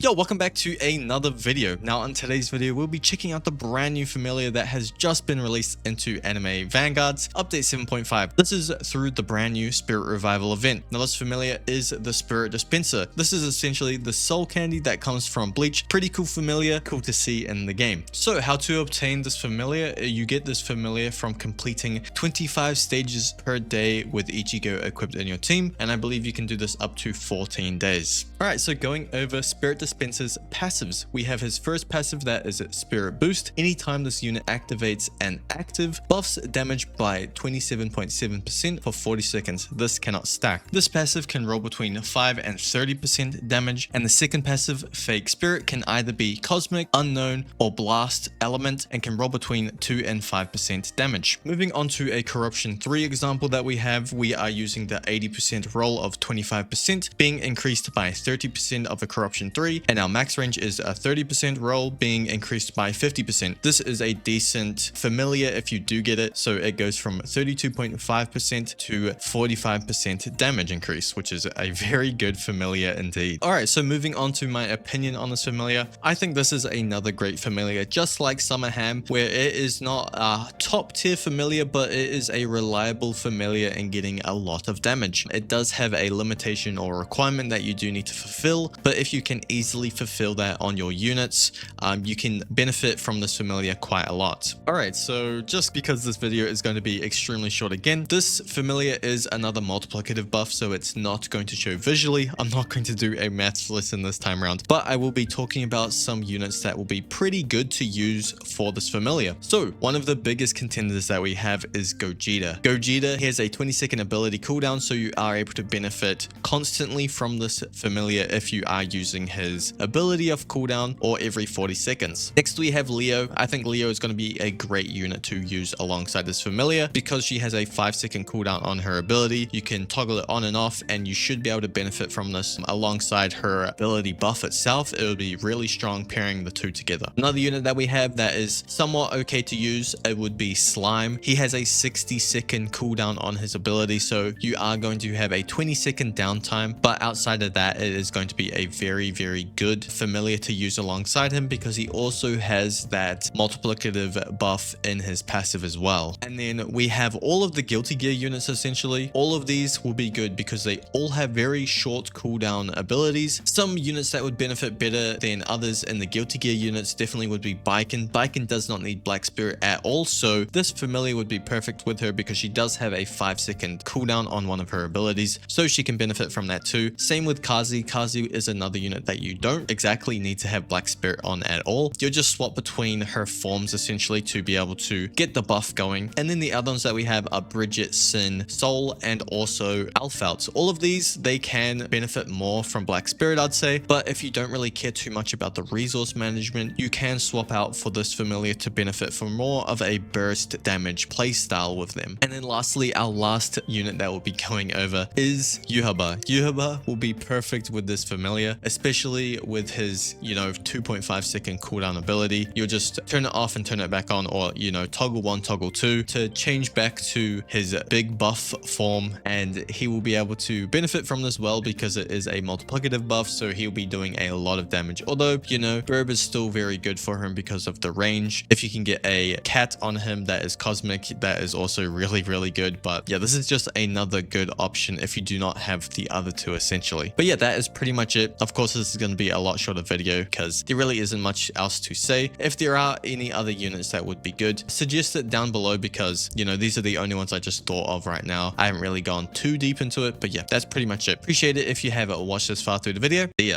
Yo, welcome back to another video. Now in today's video, we'll be checking out the brand new familiar that has just been released into anime Vanguards, update 7.5. This is through the brand new Spirit Revival event. Now this familiar is the Spirit Dispenser. This is essentially the soul candy that comes from Bleach. Pretty cool familiar, cool to see in the game. So how to obtain this familiar? You get this familiar from completing 25 stages per day with ichigo equipped in your team, and I believe you can do this up to 14 days. Alright, so going over Spirit Dispenser's passives, we have his first passive, that is Spirit Boost. Anytime this unit activates an active, buffs damage by 27.7% for 40 seconds. This cannot stack. This passive can roll between 5 and 30% damage, and the second passive, Fake Spirit, can either be Cosmic, Unknown, or Blast Element, and can roll between 2 and 5% damage. Moving on to a Corruption 3 example that we have, we are using the 80% roll of 25% being increased by 30% of a Corruption 3, and our max range is a 30% roll being increased by 50%. This is a decent familiar if you do get it, so it goes from 32.5% to 45% damage increase, which is a very good familiar indeed. Alright, so moving on to my opinion on this familiar, I think this is another great familiar, just like Summer Ham, where it is not a top tier familiar, but it is a reliable familiar in getting a lot of damage. It does have a limitation or requirement that you do need to fulfill, but if you can easily fulfill that on your units, you can benefit from this familiar quite a lot. Alright, so just because this video is going to be extremely short again, this familiar is another multiplicative buff, so it's not going to show visually. I'm not going to do a maths lesson this time around, but I will be talking about some units that will be pretty good to use for this familiar. So one of the biggest contenders that we have is Gogeta. Gogeta has a 20-second ability cooldown, so you are able to benefit constantly from this familiar if you are using his ability of cooldown or every 40 seconds. Next we have Leo. I think Leo is going to be a great unit to use alongside this familiar because she has a 5-second cooldown on her ability. You can toggle it on and off, and you should be able to benefit from this alongside her ability buff itself. It will be really strong pairing the two together. Another unit that we have that is somewhat okay to use, it would be Slime. He has a 60-second cooldown on his ability, so you are going to have a 20-second downtime, but outside of that, it is going to be a very good familiar to use alongside him because he also has that multiplicative buff in his passive as well. And then we have all of the Guilty Gear units. Essentially all of these will be good because they all have very short cooldown abilities. Some units that would benefit better than others in the Guilty Gear units definitely would be Baiken. Baiken does not need Black Spirit at all, so this familiar would be perfect with her because she does have a 5-second cooldown on one of her abilities, so she can benefit from that too. Same with Kazi. Kazi is another unit that you don't exactly need to have Black Spirit on at all. You'll just swap between her forms essentially to be able to get the buff going. And then the other ones that we have are Bridget, Sin, Soul, and also Alphouts. All of these, they can benefit more from Black Spirit, I'd say, but if you don't really care too much about the resource management, you can swap out for this familiar to benefit from more of a burst damage playstyle with them. And then lastly, our last unit that we'll be going over is Yuhaba. Yuhaba will be perfect with this familiar, especially with his, 2.5-second cooldown ability. You'll just turn it off and turn it back on, or, toggle 1, toggle 2 to change back to his big buff form, and he will be able to benefit from this well because it is a multiplicative buff, so he'll be doing a lot of damage. Although, birb is still very good for him because of the range. If you can get a cat on him that is cosmic, that is also really good. But yeah, this is just another good option if you do not have the other two essentially. But yeah, that is pretty much it. Of course, this is going to be a lot shorter video because there really isn't much else to say. If there are any other units that would be good, suggest it down below because, these are the only ones I just thought of right now. I haven't really gone too deep into it, but yeah, that's pretty much it. Appreciate it if you have watched this far through the video. See ya.